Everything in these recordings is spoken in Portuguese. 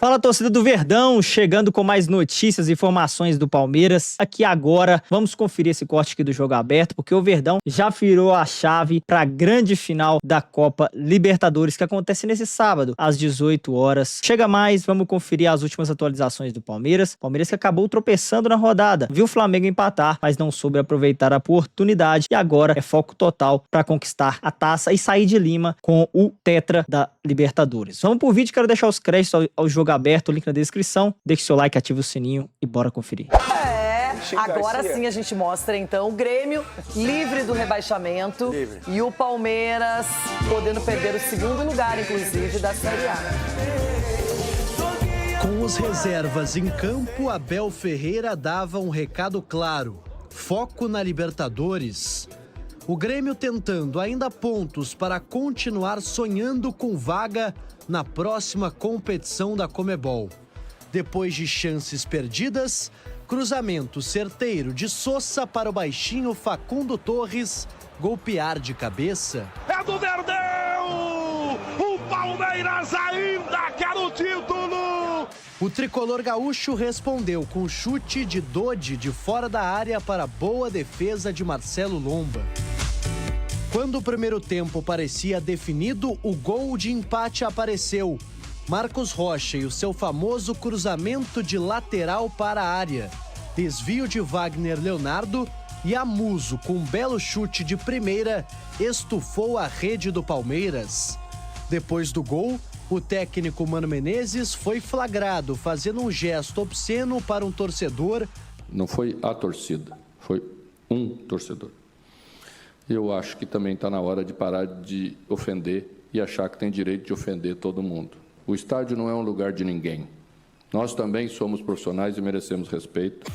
Fala, torcida do Verdão, chegando com mais notícias e informações do Palmeiras. Aqui agora, vamos conferir esse corte aqui do Jogo Aberto, porque o Verdão já virou a chave para a grande final da Copa Libertadores, que acontece nesse sábado, às 18 horas. Chega mais, vamos conferir as últimas atualizações do Palmeiras. Palmeiras que acabou tropeçando na rodada, viu o Flamengo empatar, mas não soube aproveitar a oportunidade, e agora é foco total para conquistar a taça e sair de Lima com o tetra da Libertadores. Vamos pro vídeo, quero deixar os créditos ao Jogo Aberto, o link na descrição. Deixe seu like, ative o sininho e bora conferir. Agora sim a gente mostra então o Grêmio livre do rebaixamento e o Palmeiras podendo perder o segundo lugar, inclusive, da Série A. Com os reservas em campo, Abel Ferreira dava um recado claro: foco na Libertadores. O Grêmio tentando ainda pontos para continuar sonhando com vaga na próxima competição da Conmebol. Depois de chances perdidas, cruzamento certeiro de Sosa para o baixinho Facundo Torres golpear de cabeça. É do Verdão! O Palmeiras ainda quer o título! O tricolor gaúcho respondeu com chute de Dodi de fora da área para boa defesa de Marcelo Lomba. Quando o primeiro tempo parecia definido, o gol de empate apareceu. Marcos Rocha e o seu famoso cruzamento de lateral para a área. Desvio de Wagner Leonardo e Amuso, com um belo chute de primeira, estufou a rede do Palmeiras. Depois do gol, o técnico Mano Menezes foi flagrado fazendo um gesto obsceno para um torcedor. Não foi a torcida, foi um torcedor. Eu acho que também está na hora de parar de ofender e achar que tem direito de ofender todo mundo. O estádio não é um lugar de ninguém. Nós também somos profissionais e merecemos respeito.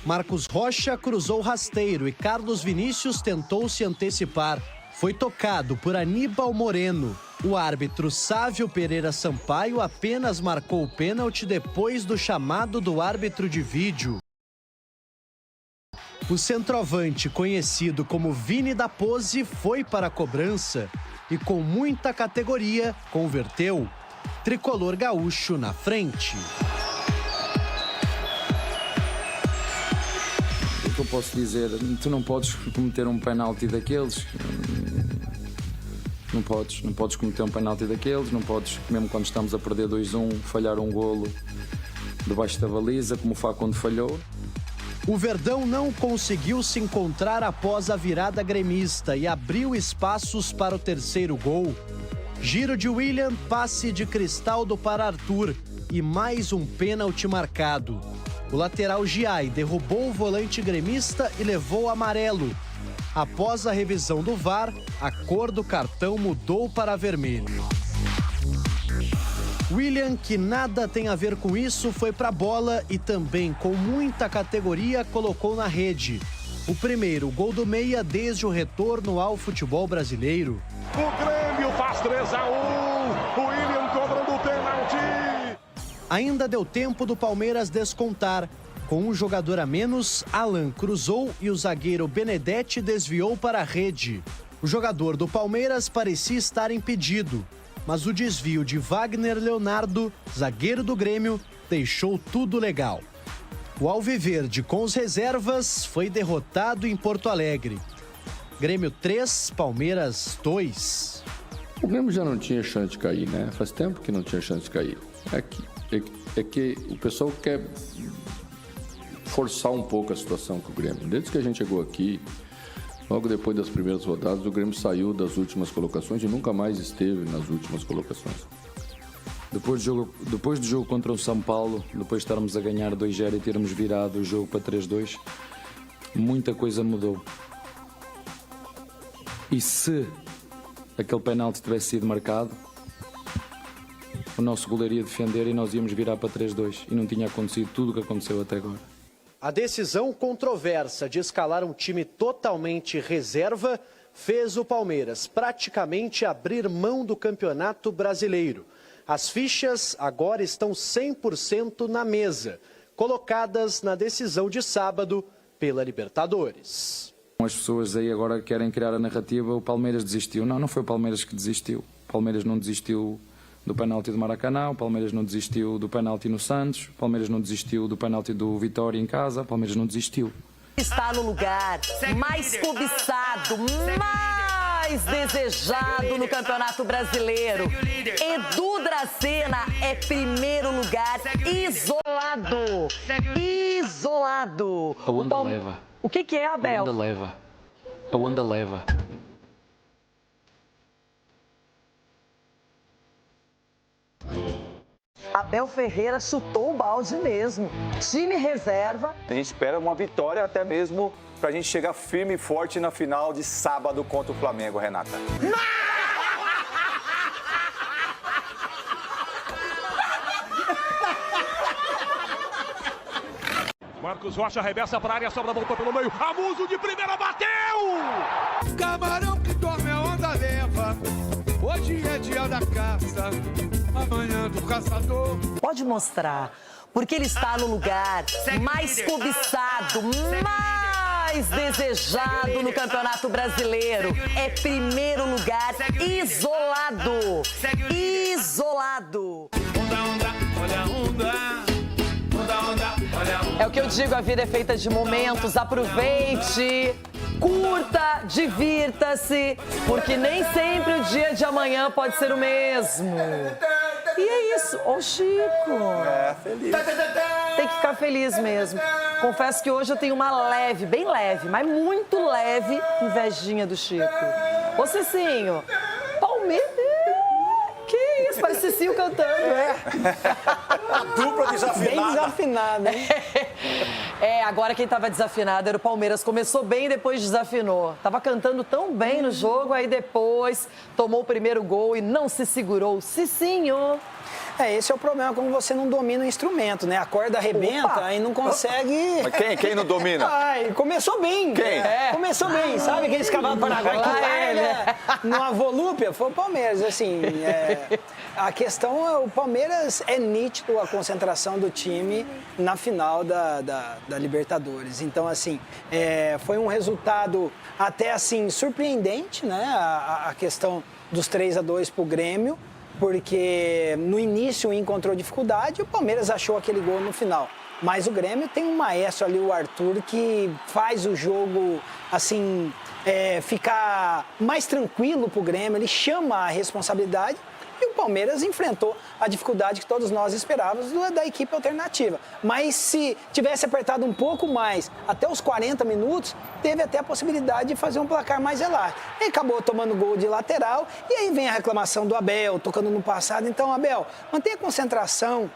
Marcos Rocha cruzou rasteiro e Carlos Vinícius tentou se antecipar. Foi tocado por Aníbal Moreno. O árbitro Sávio Pereira Sampaio apenas marcou o pênalti depois do chamado do árbitro de vídeo. O centroavante, conhecido como Vini da Pose, foi para a cobrança e, com muita categoria, converteu. Tricolor gaúcho na frente. O que eu posso dizer? Tu não podes cometer um penalti daqueles. Não podes cometer um penalti daqueles. Não podes, mesmo quando estamos a perder 2-1, falhar um golo debaixo da baliza, como o Facundo falhou. O Verdão não conseguiu se encontrar após a virada gremista e abriu espaços para o terceiro gol. Giro de William, passe de Cristaldo para Arthur e mais um pênalti marcado. O lateral Giai derrubou o volante gremista e levou amarelo. Após a revisão do VAR, a cor do cartão mudou para vermelho. William, que nada tem a ver com isso, foi para a bola e também, com muita categoria, colocou na rede. O primeiro gol do meia desde o retorno ao futebol brasileiro. O Grêmio faz 3-1. O William cobrando o pênalti. Ainda deu tempo do Palmeiras descontar. Com um jogador a menos, Alan cruzou e o zagueiro Benedetti desviou para a rede. O jogador do Palmeiras parecia estar impedido, mas o desvio de Wagner Leonardo, zagueiro do Grêmio, deixou tudo legal. O Alviverde, com os reservas, foi derrotado em Porto Alegre. Grêmio 3, Palmeiras 2. O Grêmio já não tinha chance de cair, né? Faz tempo que não tinha chance de cair. É que o pessoal quer forçar um pouco a situação com o Grêmio. Desde que a gente chegou aqui, logo depois das primeiras rodadas, o Grêmio saiu das últimas colocações e nunca mais esteve nas últimas colocações. Depois do jogo contra o São Paulo, depois de estarmos a ganhar 2-0 e termos virado o jogo para 3-2, muita coisa mudou. E se aquele penalti tivesse sido marcado, o nosso goleiro ia defender e nós íamos virar para 3-2. E não tinha acontecido tudo o que aconteceu até agora. A decisão controversa de escalar um time totalmente reserva fez o Palmeiras praticamente abrir mão do Campeonato Brasileiro. As fichas agora estão 100% na mesa, colocadas na decisão de sábado pela Libertadores. As pessoas aí agora querem criar a narrativa, o Palmeiras desistiu. Não foi o Palmeiras que desistiu. O Palmeiras não desistiu do penalti do Maracanã, o Palmeiras não desistiu do penalti no Santos, o Palmeiras não desistiu do penalti do Vitória em casa, o Palmeiras não desistiu. Está no lugar mais cobiçado, mais desejado no Campeonato Brasileiro. Edu Dracena é primeiro lugar, isolado. Isolado. A onda leva. O que é, Abel? A onda leva. A onda leva. Abel Ferreira chutou o balde mesmo. Time reserva. A gente espera uma vitória até mesmo pra gente chegar firme e forte na final de sábado contra o Flamengo, Renata. Marcos Rocha arremessa para a área, sobra, voltou pelo meio. Amuso de primeira, bateu! Camarão que dorme a onda leva. Hoje é dia da caça, amanhã do caçador. Pode mostrar, porque ele está no lugar mais cobiçado, mais desejado no Campeonato Brasileiro. É primeiro lugar, isolado. Isolado. Olha a onda. É o que eu digo, a vida é feita de momentos, aproveite, curta, divirta-se, porque nem sempre o dia de amanhã pode ser o mesmo. E é isso, ô Chico. É, feliz. Tem que ficar feliz mesmo. Confesso que hoje eu tenho uma leve, bem leve, mas muito leve invejinha do Chico. Ô Cicinho, Palmeiras... Que isso, parece Cicinho cantando. A dupla desafinada. Bem desafinada, hein? Agora quem tava desafinado era o Palmeiras. Começou bem e depois desafinou. Tava cantando tão bem no jogo, aí depois tomou o primeiro gol e não se segurou. Cicinho. Esse é o problema, como você não domina o instrumento, né? A corda arrebenta, aí não consegue... Mas quem não domina? Começou bem. Quem? Começou bem, sabe? Aquele cavalo paraguai que larga numa volúpia, foi o Palmeiras, assim. A questão é, o Palmeiras é nítido a concentração do time na final da Libertadores. Então, assim, foi um resultado até, assim, surpreendente, né? A questão dos 3-2 pro Grêmio, porque no início encontrou dificuldade e o Palmeiras achou aquele gol no final. Mas o Grêmio tem um maestro ali, o Arthur, que faz o jogo, assim, ficar mais tranquilo pro Grêmio, ele chama a responsabilidade e o Palmeiras enfrentou a dificuldade que todos nós esperávamos da equipe alternativa. Mas se tivesse apertado um pouco mais, até os 40 minutos, teve até a possibilidade de fazer um placar mais elástico. Ele acabou tomando gol de lateral e aí vem a reclamação do Abel, tocando no passado. Então, Abel, mantenha a concentração.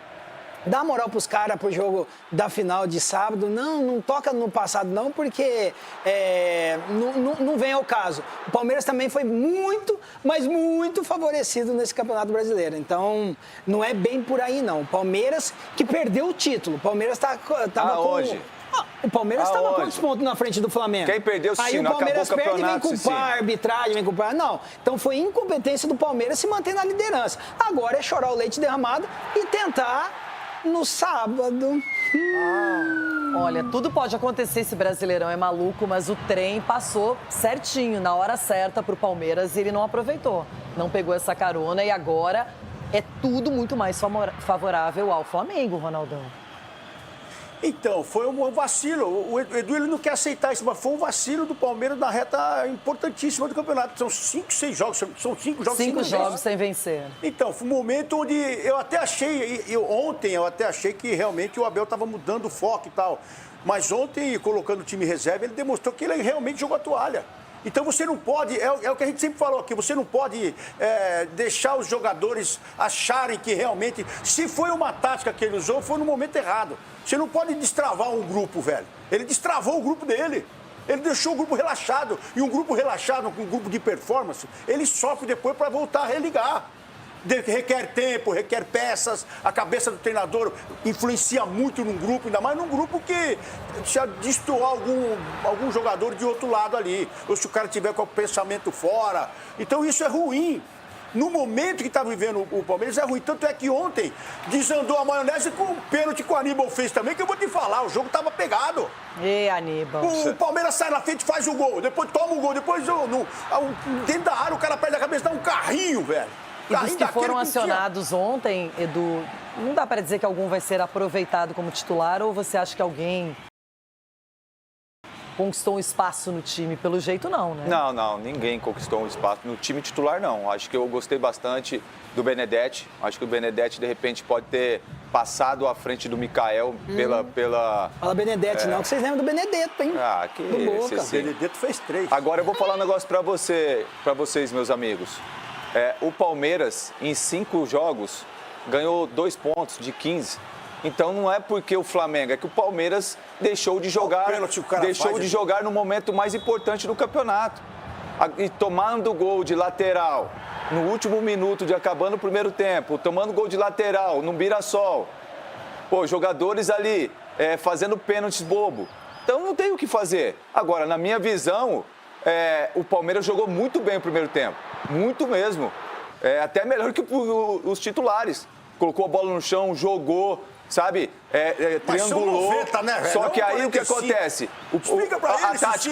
Dá moral pros caras pro jogo da final de sábado. Não toca no passado não, porque não vem ao caso. O Palmeiras também foi muito, mas muito favorecido nesse Campeonato Brasileiro. Então, não é bem por aí não. O Palmeiras que perdeu o título. O Palmeiras tava Aonde? O Palmeiras estava quantos pontos na frente do Flamengo? Quem perdeu, sim, aí o Palmeiras perde e vem culpar a arbitragem, vem culpar... Não, então foi incompetência do Palmeiras se manter na liderança. Agora é chorar o leite derramado e tentar... no sábado. Olha, tudo pode acontecer, esse Brasileirão é maluco, mas o trem passou certinho, na hora certa pro Palmeiras e ele não aproveitou. Não pegou essa carona e agora é tudo muito mais favorável ao Flamengo, Ronaldão. Então, foi um vacilo. O Edu ele não quer aceitar isso, mas foi um vacilo do Palmeiras na reta importantíssima do campeonato. São 5, 6 jogos, são 5 jogos. 5 jogos sem vencer. Então, foi um momento onde eu até achei, ontem eu até achei que realmente o Abel estava mudando o foco e tal. Mas ontem, colocando o time reserva, ele demonstrou que ele realmente jogou a toalha. Então você não pode, é o que a gente sempre falou aqui, você não pode deixar os jogadores acharem que realmente, se foi uma tática que ele usou, foi no momento errado. Você não pode destravar um grupo, velho. Ele destravou o grupo dele. Ele deixou o grupo relaxado. E um grupo relaxado, um grupo de performance, ele sofre depois para voltar a religar. Requer tempo, requer peças, a cabeça do treinador influencia muito num grupo, ainda mais num grupo que se destoar algum jogador de outro lado ali, ou se o cara tiver com o pensamento fora. Então isso é ruim. No momento que está vivendo o Palmeiras é ruim. Tanto é que ontem desandou a maionese com o pênalti que o Aníbal fez também, que eu vou te falar, o jogo estava pegado. Aníbal. O Palmeiras sai na frente, faz o gol, depois toma o gol, depois dentro da área o cara perde a cabeça, dá um carrinho, velho. E dos que foram acionados ontem, Edu, não dá para dizer que algum vai ser aproveitado como titular ou você acha que alguém conquistou um espaço no time? Pelo jeito, não, né? Não, ninguém conquistou um espaço no time titular, não. Acho que eu gostei bastante do Benedetti. Acho que o Benedetti, de repente, pode ter passado à frente do Mikael pela... Fala Benedetti, não, que vocês lembram do Benedetto, hein? Ah, que do Boca. O Benedetto fez 3. Agora eu vou falar um negócio para vocês, meus amigos. O Palmeiras, em 5 jogos, ganhou 2 pontos de 15. Então não é porque o Flamengo, é que o Palmeiras deixou de jogar, jogar no momento mais importante do campeonato. E tomando gol de lateral no último minuto de acabando o primeiro tempo, tomando gol de lateral no Mirassol. Pô, jogadores ali fazendo pênaltis bobo. Então não tem o que fazer. Agora, na minha visão, o Palmeiras jogou muito bem o primeiro tempo. Muito mesmo. Até melhor que os titulares. Colocou a bola no chão, jogou, sabe? Triangulou. 90, né, velho? Só que aí o que acontece?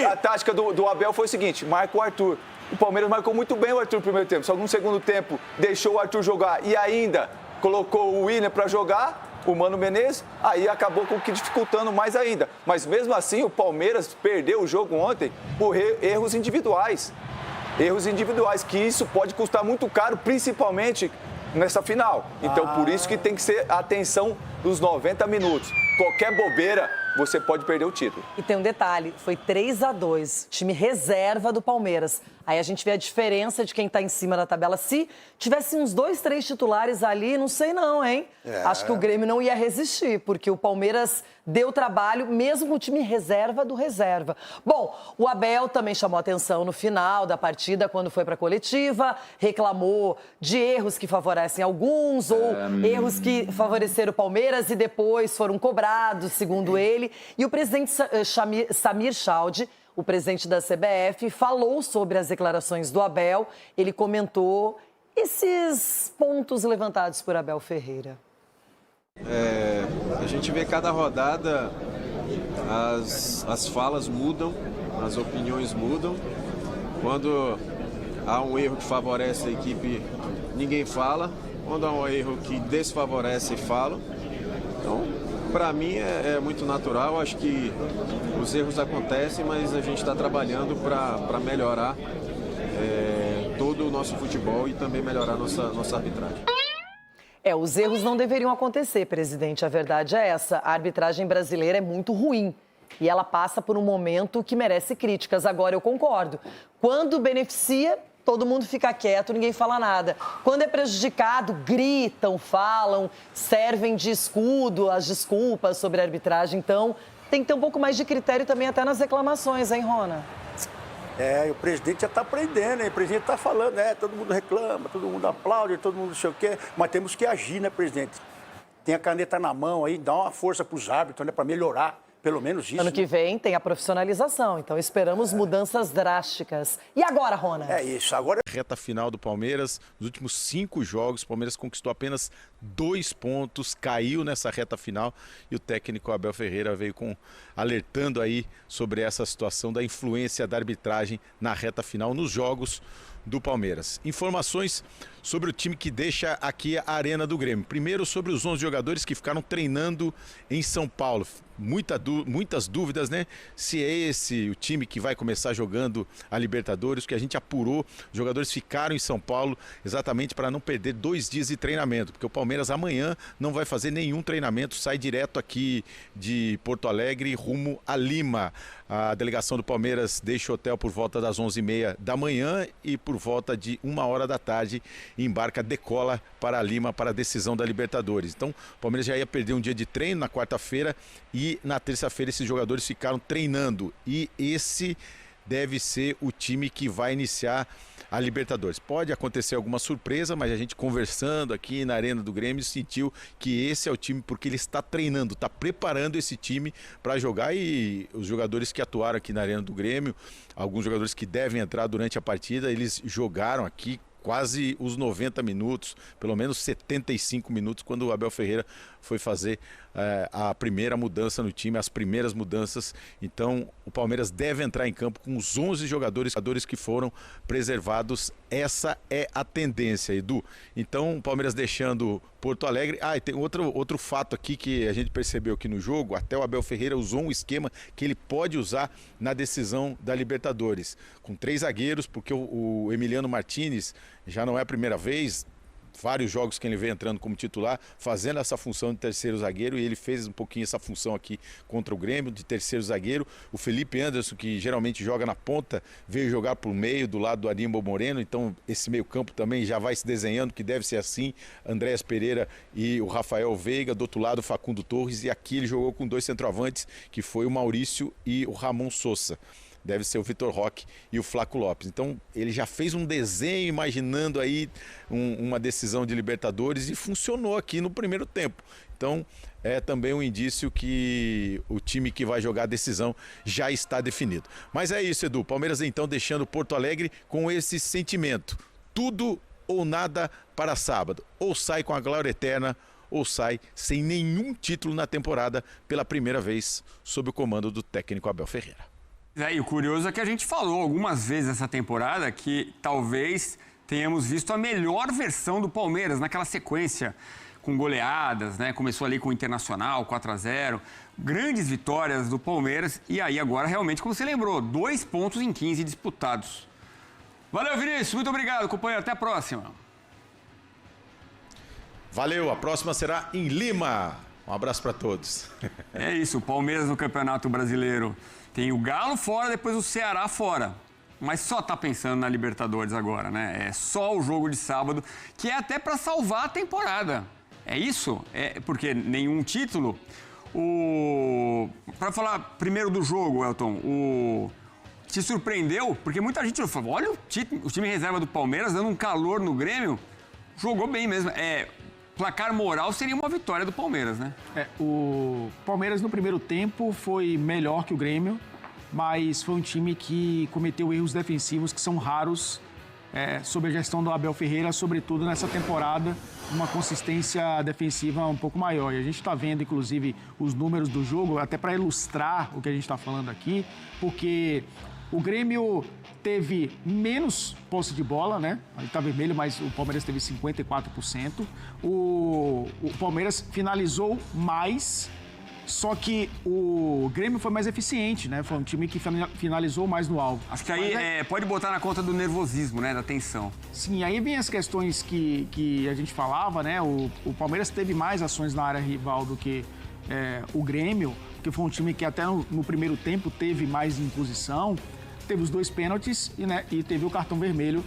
A tática do Abel foi o seguinte: marca o Arthur. O Palmeiras marcou muito bem o Arthur no primeiro tempo. Só que no segundo tempo deixou o Arthur jogar e ainda colocou o Willian para jogar, o Mano Menezes, aí acabou com o que dificultando mais ainda. Mas mesmo assim, o Palmeiras perdeu o jogo ontem por erros individuais. Erros individuais, que isso pode custar muito caro, principalmente nessa final. Então, por isso que tem que ser a atenção dos 90 minutos. Qualquer bobeira, você pode perder o título. E tem um detalhe, foi 3-2, time reserva do Palmeiras. Aí a gente vê a diferença de quem está em cima da tabela. Se tivesse uns 2, 3 titulares ali, não sei não, hein? Acho que o Grêmio não ia resistir, porque o Palmeiras deu trabalho, mesmo com o time reserva do reserva. Bom, o Abel também chamou atenção no final da partida, quando foi para a coletiva, reclamou de erros que favorecem alguns, ou erros que favoreceram o Palmeiras e depois foram cobrados, segundo ele. E o presidente Samir Chaldi, o presidente da CBF, falou sobre as declarações do Abel. Ele comentou esses pontos levantados por Abel Ferreira. A gente vê cada rodada, as falas mudam, as opiniões mudam. Quando há um erro que favorece a equipe, ninguém fala. Quando há um erro que desfavorece, falam. Então, para mim é muito natural. Acho que os erros acontecem, mas a gente está trabalhando para melhorar todo o nosso futebol e também melhorar nossa arbitragem. Os erros não deveriam acontecer, presidente. A verdade é essa. A arbitragem brasileira é muito ruim. E ela passa por um momento que merece críticas. Agora, eu concordo. Quando beneficia, todo mundo fica quieto, ninguém fala nada. Quando é prejudicado, gritam, falam, servem de escudo as desculpas sobre a arbitragem. Então, tem que ter um pouco mais de critério também até nas reclamações, hein, Rona? O presidente já está aprendendo, hein? O presidente está falando, todo mundo reclama, todo mundo aplaude, todo mundo não sei o quê. Mas temos que agir, né, presidente? Tem a caneta na mão aí, dá uma força para os árbitros, né, para melhorar. Pelo menos isso. Ano que vem tem a profissionalização, então esperamos mudanças drásticas. E agora, Rona? Isso, agora... Reta final do Palmeiras, nos últimos 5 jogos, o Palmeiras conquistou apenas 2 pontos, caiu nessa reta final e o técnico Abel Ferreira veio alertando aí sobre essa situação da influência da arbitragem na reta final nos jogos do Palmeiras. Informações sobre o time que deixa aqui a Arena do Grêmio. Primeiro, sobre os 11 jogadores que ficaram treinando em São Paulo. Muitas dúvidas, né? Se é esse o time que vai começar jogando a Libertadores, que a gente apurou. Os jogadores ficaram em São Paulo exatamente para não perder 2 dias de treinamento, porque o Palmeiras amanhã não vai fazer nenhum treinamento, sai direto aqui de Porto Alegre rumo a Lima. A delegação do Palmeiras deixa o hotel por volta das 11h30 da manhã e por volta de 1h da tarde decola para Lima para a decisão da Libertadores. Então, o Palmeiras já ia perder um dia de treino na quarta-feira e na terça-feira esses jogadores ficaram treinando. E esse deve ser o time que vai iniciar a Libertadores. Pode acontecer alguma surpresa, mas a gente conversando aqui na Arena do Grêmio sentiu que esse é o time porque ele está treinando, está preparando esse time para jogar. E os jogadores que atuaram aqui na Arena do Grêmio, alguns jogadores que devem entrar durante a partida, eles jogaram aqui quase os 90 minutos, pelo menos 75 minutos, quando o Abel Ferreira foi fazer a primeira mudança no time, as primeiras mudanças. Então o Palmeiras deve entrar em campo com os 11 jogadores que foram preservados. Essa é a tendência, Edu. Então o Palmeiras deixando Porto Alegre. E tem outro fato aqui que a gente percebeu aqui no jogo. Até o Abel Ferreira usou um esquema que ele pode usar na decisão da Libertadores, com 3 zagueiros, porque o Emiliano Martínez já não é a primeira vez, vários jogos que ele vem entrando como titular, fazendo essa função de terceiro zagueiro, e ele fez um pouquinho essa função aqui contra o Grêmio, de terceiro zagueiro. O Felipe Anderson, que geralmente joga na ponta, veio jogar por meio, do lado do Aníbal Moreno, então esse meio campo também já vai se desenhando, que deve ser assim. Andréas Pereira e o Rafael Veiga, do outro lado o Facundo Torres, e aqui ele jogou com 2 centroavantes, que foi o Maurício e o Ramon Sosa. Deve ser o Vitor Roque e o Flaco Lopes. Então ele já fez um desenho imaginando aí uma decisão de Libertadores e funcionou aqui no primeiro tempo. Então é também um indício que o time que vai jogar a decisão já está definido. Mas é isso, Edu. Palmeiras então deixando Porto Alegre com esse sentimento. Tudo ou nada para sábado. Ou sai com a glória eterna, ou sai sem nenhum título na temporada pela primeira vez sob o comando do técnico Abel Ferreira. E o curioso é que a gente falou algumas vezes essa temporada que talvez tenhamos visto a melhor versão do Palmeiras naquela sequência com goleadas, né? Começou ali com o Internacional, 4-0, grandes vitórias do Palmeiras e aí agora realmente, como você lembrou, 2 pontos em 15 disputados. Valeu, Vinícius, muito obrigado, companheiro, até a próxima. Valeu, a próxima será em Lima. Um abraço para todos. É isso, o Palmeiras no Campeonato Brasileiro tem o Galo fora, depois o Ceará fora. Mas só tá pensando na Libertadores agora, né? É só o jogo de sábado, que é até para salvar a temporada. É isso? É porque nenhum título. Para falar primeiro do jogo, Elton, te surpreendeu? Porque muita gente falou, olha o time reserva do Palmeiras dando um calor no Grêmio. Jogou bem mesmo. Placar moral seria uma vitória do Palmeiras, né? O Palmeiras no primeiro tempo foi melhor que o Grêmio, mas foi um time que cometeu erros defensivos que são raros sob a gestão do Abel Ferreira, sobretudo nessa temporada, uma consistência defensiva um pouco maior. E a gente está vendo, inclusive, os números do jogo, até para ilustrar o que a gente está falando aqui, porque o Grêmio teve menos posse de bola, né? Ele está vermelho, mas o Palmeiras teve 54%. O Palmeiras finalizou mais, só que o Grêmio foi mais eficiente, né? Foi um time que finalizou mais no alvo. Acho que aí pode botar na conta do nervosismo, né? Da tensão. Sim, aí vem as questões que a gente falava, né? O Palmeiras teve mais ações na área rival do que o Grêmio, porque foi um time que até no primeiro tempo teve mais imposição. Teve os 2 pênaltis e teve o cartão vermelho,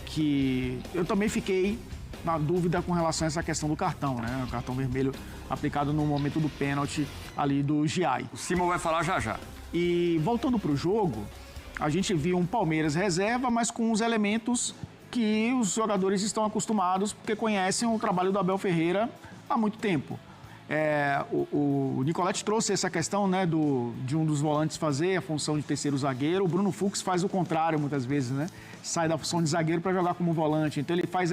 que eu também fiquei na dúvida com relação a essa questão do cartão, né? O cartão vermelho aplicado no momento do pênalti ali do Giai. O Simon vai falar já já. E voltando para o jogo, a gente viu um Palmeiras reserva, mas com os elementos que os jogadores estão acostumados, porque conhecem o trabalho do Abel Ferreira há muito tempo. O Nicolete trouxe essa questão, né, de um dos volantes fazer a função de terceiro zagueiro. O Bruno Fux faz o contrário muitas vezes, né? Sai da função de zagueiro para jogar como volante. Então ele faz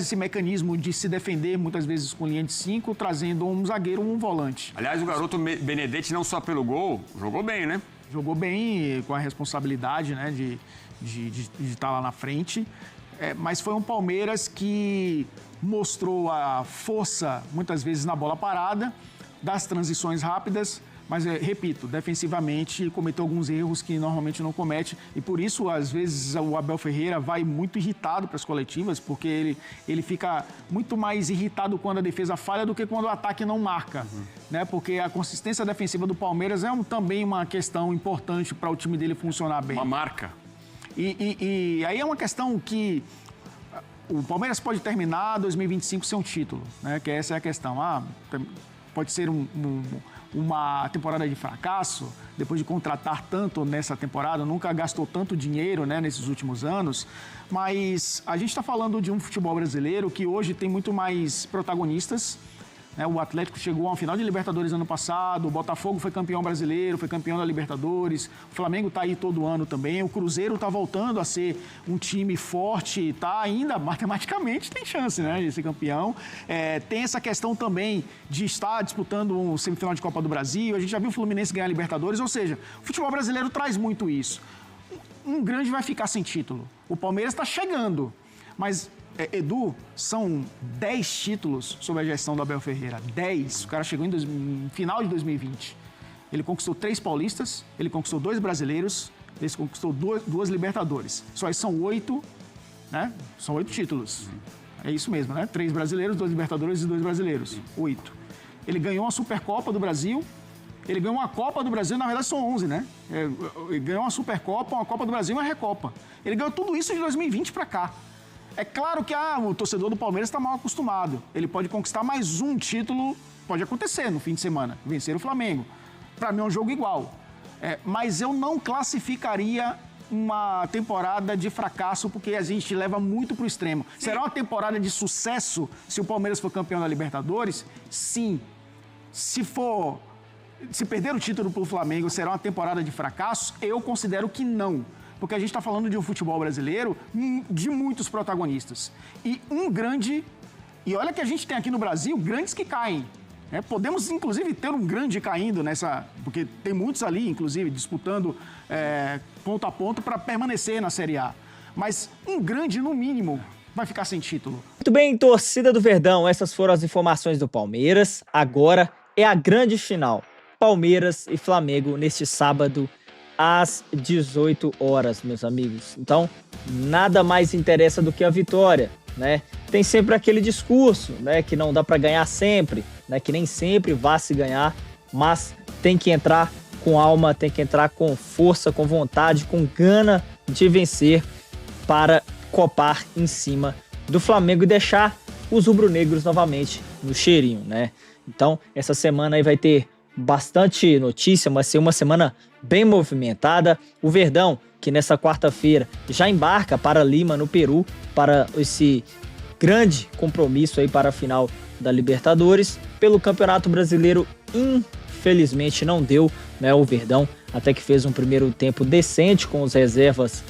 esse mecanismo de se defender muitas vezes com linha de 5, trazendo um zagueiro ou um volante. Aliás, o garoto Benedetti, não só pelo gol, jogou bem, né? Jogou bem, com a responsabilidade, né, de estar lá na frente. Mas foi um Palmeiras que mostrou a força, muitas vezes, na bola parada, das transições rápidas, mas, repito, defensivamente cometeu alguns erros que normalmente não comete. E por isso, às vezes, o Abel Ferreira vai muito irritado para as coletivas, porque ele fica muito mais irritado quando a defesa falha do que quando o ataque não marca. Né? Porque a consistência defensiva do Palmeiras é também uma questão importante para o time dele funcionar bem. Uma marca. E aí é uma questão que o Palmeiras pode terminar 2025 sem um título, né? Que essa é a questão. Pode ser uma temporada de fracasso, depois de contratar tanto nessa temporada, nunca gastou tanto dinheiro, né, nesses últimos anos, mas a gente está falando de um futebol brasileiro que hoje tem muito mais protagonistas, né? O Atlético chegou a uma final de Libertadores ano passado, o Botafogo foi campeão brasileiro, foi campeão da Libertadores, o Flamengo está aí todo ano também, o Cruzeiro está voltando a ser um time forte, tá ainda matematicamente tem chance, né, de ser campeão. Tem essa questão também de estar disputando um semifinal de Copa do Brasil, a gente já viu o Fluminense ganhar a Libertadores, ou seja, o futebol brasileiro traz muito isso. Um grande vai ficar sem título. O Palmeiras está chegando, mas, Edu, são 10 títulos sob a gestão do Abel Ferreira. 10. O cara chegou em final de 2020. Ele conquistou 3 paulistas, ele conquistou 2 brasileiros, ele conquistou 2 Libertadores. Só são 8, né? São 8 títulos. É isso mesmo, né? 3 brasileiros, 2 Libertadores e 2 brasileiros. 8. Ele ganhou a Supercopa do Brasil. Ele ganhou uma Copa do Brasil, na verdade são 11, né? Ele ganhou uma Supercopa, uma Copa do Brasil e uma Recopa. Ele ganhou tudo isso de 2020 para cá. É claro que o torcedor do Palmeiras está mal acostumado. Ele pode conquistar mais um título, pode acontecer no fim de semana, vencer o Flamengo. Para mim é um jogo igual. Mas eu não classificaria uma temporada de fracasso, porque a gente leva muito para o extremo. Sim. Será uma temporada de sucesso se o Palmeiras for campeão da Libertadores? Sim. Se perder o título para o Flamengo, será uma temporada de fracasso? Eu considero que não. Porque a gente está falando de um futebol brasileiro de muitos protagonistas. E um grande... E olha que a gente tem aqui no Brasil grandes que caem. Podemos, inclusive, ter um grande caindo nessa... Porque tem muitos ali, inclusive, disputando ponto a ponto para permanecer na Série A. Mas um grande, no mínimo, vai ficar sem título. Muito bem, torcida do Verdão. Essas foram as informações do Palmeiras. Agora é a grande final. Palmeiras e Flamengo neste sábado às 18 horas, meus amigos. Então, nada mais interessa do que a vitória, né? Tem sempre aquele discurso, né, que não dá para ganhar sempre, né, que nem sempre vai se ganhar, mas tem que entrar com alma, tem que entrar com força, com vontade, com gana de vencer para copar em cima do Flamengo e deixar os rubro-negros novamente no cheirinho, né? Então, essa semana aí vai ter bastante notícia, vai ser uma semana bem movimentada. O Verdão, que nessa quarta-feira já embarca para Lima, no Peru, para esse grande compromisso aí para a final da Libertadores. Pelo Campeonato Brasileiro, infelizmente não deu, né? O Verdão até que fez um primeiro tempo decente com as reservas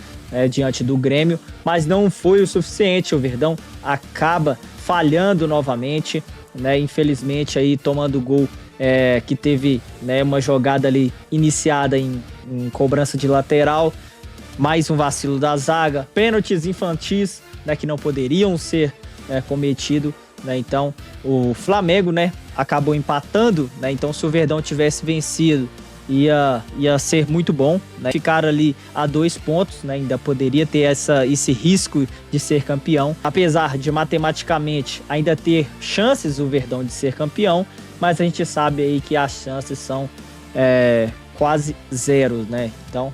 diante do Grêmio, mas não foi o suficiente. O Verdão acaba falhando novamente, né? Infelizmente aí tomando gol que teve, né, uma jogada ali iniciada em cobrança de lateral, mais um vacilo da zaga, pênaltis infantis, né, que não poderiam ser cometidos, né? Então o Flamengo, né, acabou empatando, né? Então se o Verdão tivesse vencido ia ser muito bom, né? Ficar ali a 2 pontos, né? Ainda poderia ter esse risco de ser campeão, apesar de matematicamente ainda ter chances o Verdão de ser campeão, mas a gente sabe aí que as chances são quase zero, né? Então,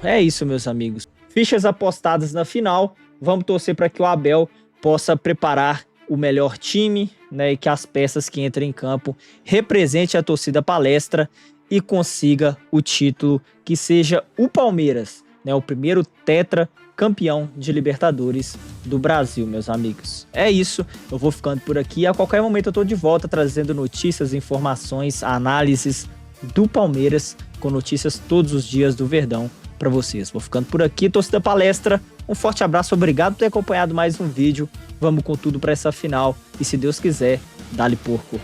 é isso, meus amigos. Fichas apostadas na final. Vamos torcer para que o Abel possa preparar o melhor time, né? E que as peças que entrem em campo representem a torcida palestra e consiga o título, que seja o Palmeiras, né? O primeiro tetra campeão de Libertadores do Brasil, meus amigos. É isso, eu vou ficando por aqui. A qualquer momento eu tô de volta trazendo notícias, informações, análises do Palmeiras, com notícias todos os dias do Verdão para vocês. Vou ficando por aqui, torcida palestra. Um forte abraço, obrigado por ter acompanhado mais um vídeo. Vamos com tudo para essa final e, se Deus quiser, dá-lhe porco.